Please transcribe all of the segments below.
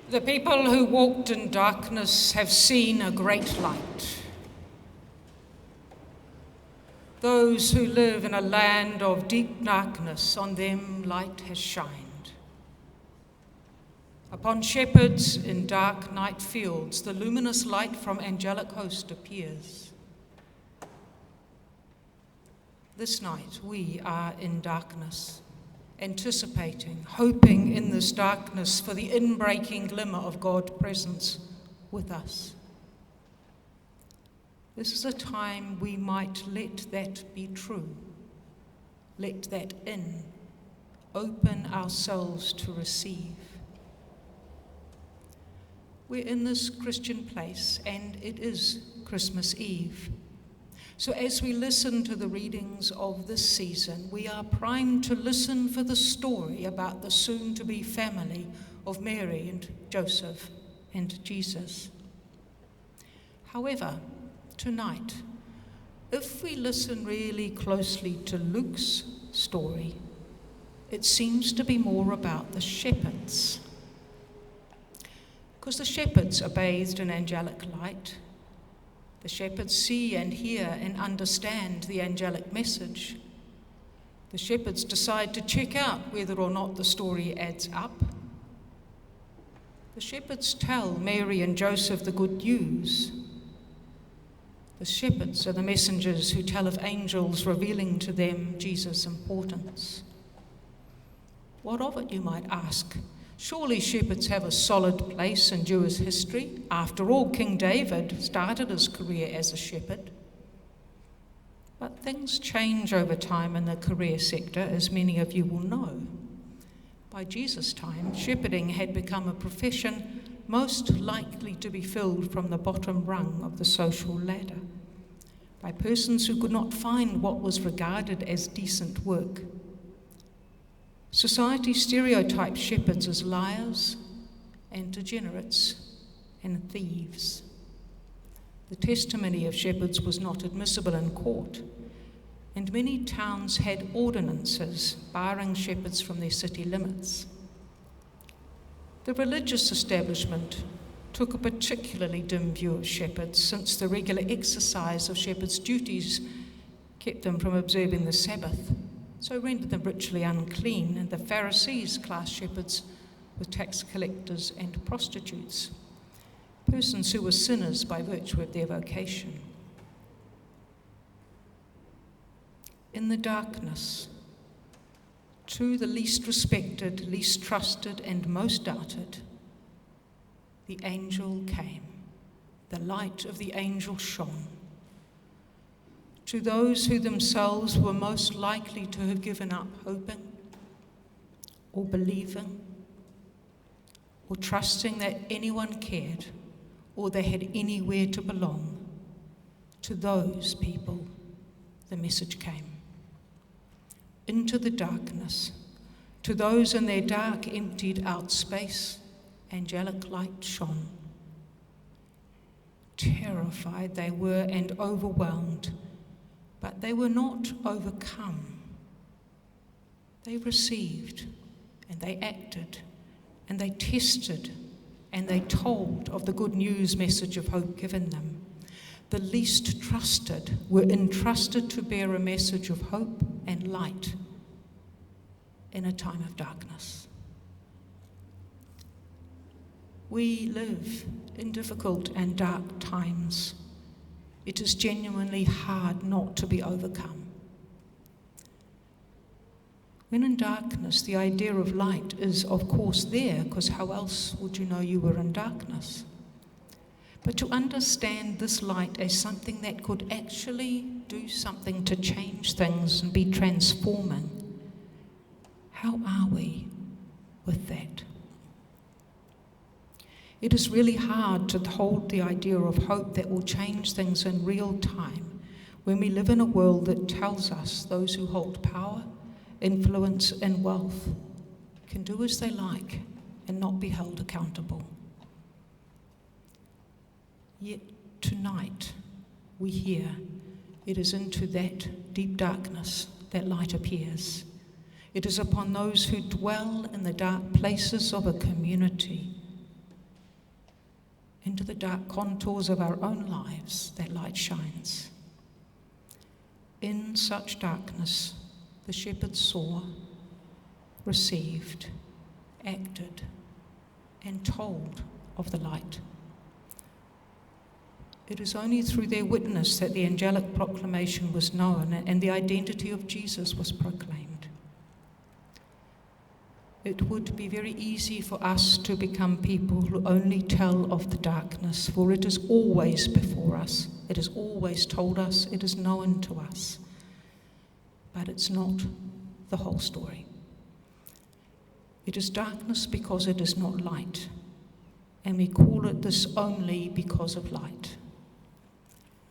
The people who walked in darkness have seen a great light. Those who live in a land of deep darkness, on them light has shined. Upon shepherds in dark night fields, the luminous light from angelic host appears. This night we are in darkness, anticipating, hoping in this darkness for the inbreaking glimmer of God's presence with us. This is a time we might let that be true, let that in, open ourselves to receive. We're in this Christian place, and it is Christmas Eve. So as we listen to the readings of this season, we are primed to listen for the story about the soon-to-be family of Mary and Joseph and Jesus. However, tonight, if we listen really closely to Luke's story, it seems to be more about the shepherds. Because the shepherds are bathed in angelic light. The shepherds see and hear and understand the angelic message. The shepherds decide to check out whether or not the story adds up. The shepherds tell Mary and Joseph the good news. The shepherds are the messengers who tell of angels revealing to them Jesus' importance. What of it, you might ask? Surely shepherds have a solid place in Jewish history. After all, King David started his career as a shepherd. But things change over time in the career sector, as many of you will know. By Jesus' time, shepherding had become a profession most likely to be filled from the bottom rung of the social ladder, by persons who could not find what was regarded as decent work. Society stereotyped shepherds as liars and degenerates and thieves. The testimony of shepherds was not admissible in court, and many towns had ordinances barring shepherds from their city limits. The religious establishment took a particularly dim view of shepherds, since the regular exercise of shepherds' duties kept them from observing the Sabbath, so rendered them ritually unclean, and the Pharisees classed shepherds with tax collectors and prostitutes, persons who were sinners by virtue of their vocation. In the darkness, to the least respected, least trusted, and most doubted, the angel came. The light of the angel shone. To those who themselves were most likely to have given up hoping or believing or trusting that anyone cared or they had anywhere to belong, to those people the message came. Into the darkness, to those in their dark, emptied out space, angelic light shone. Terrified they were and overwhelmed, but they were not overcome. They received, and they acted, and they tested, and they told of the good news message of hope given them. The least trusted were entrusted to bear a message of hope and light in a time of darkness. We live in difficult and dark times. It is genuinely hard not to be overcome. When in darkness, the idea of light is, of course, there, because how else would you know you were in darkness? But to understand this light as something that could actually do something to change things and be transforming, how are we with that? It is really hard to hold the idea of hope that will change things in real time when we live in a world that tells us those who hold power, influence, and wealth can do as they like and not be held accountable. Yet tonight we hear it is into that deep darkness that light appears. It is upon those who dwell in the dark places of a community into the dark contours of our own lives, that light shines. In such darkness, the shepherds saw, received, acted, and told of the light. It is only through their witness that the angelic proclamation was known and the identity of Jesus was proclaimed. It would be very easy for us to become people who only tell of the darkness, for it is always before us, it is always told us, it is known to us. But it's not the whole story. It is darkness because it is not light, and we call it this only because of light.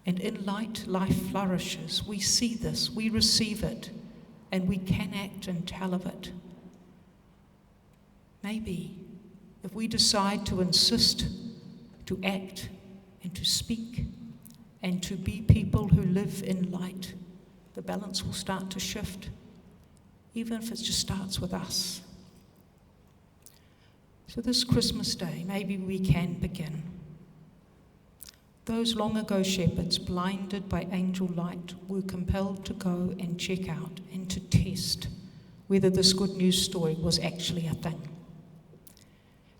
And in light, life flourishes. We see this, we receive it, and we can act and tell of it. Maybe if we decide to insist, to act, and to speak, and to be people who live in light, the balance will start to shift, even if it just starts with us. So this Christmas Day, maybe we can begin. Those long ago shepherds, blinded by angel light, were compelled to go and check out and to test whether this good news story was actually a thing.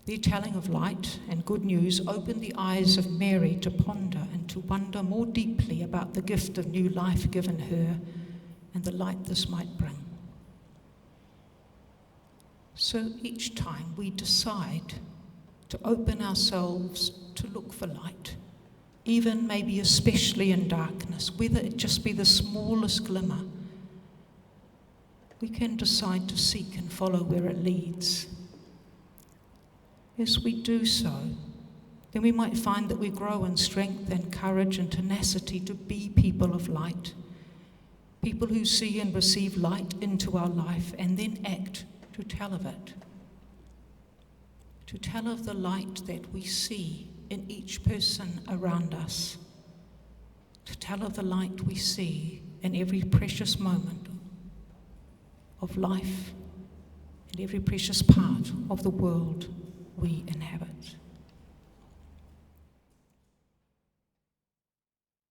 Their telling of light and good news opened the eyes of Mary to ponder and to wonder more deeply about the gift of new life given her and the light this might bring. So each time we decide to open ourselves to look for light, even maybe especially in darkness, whether it just be the smallest glimmer, we can decide to seek and follow where it leads. As we do so, then we might find that we grow in strength and courage and tenacity to be people of light, people who see and receive light into our life and then act to tell of it, to tell of the light that we see in each person around us, to tell of the light we see in every precious moment of life and every precious part of the world we inhabit.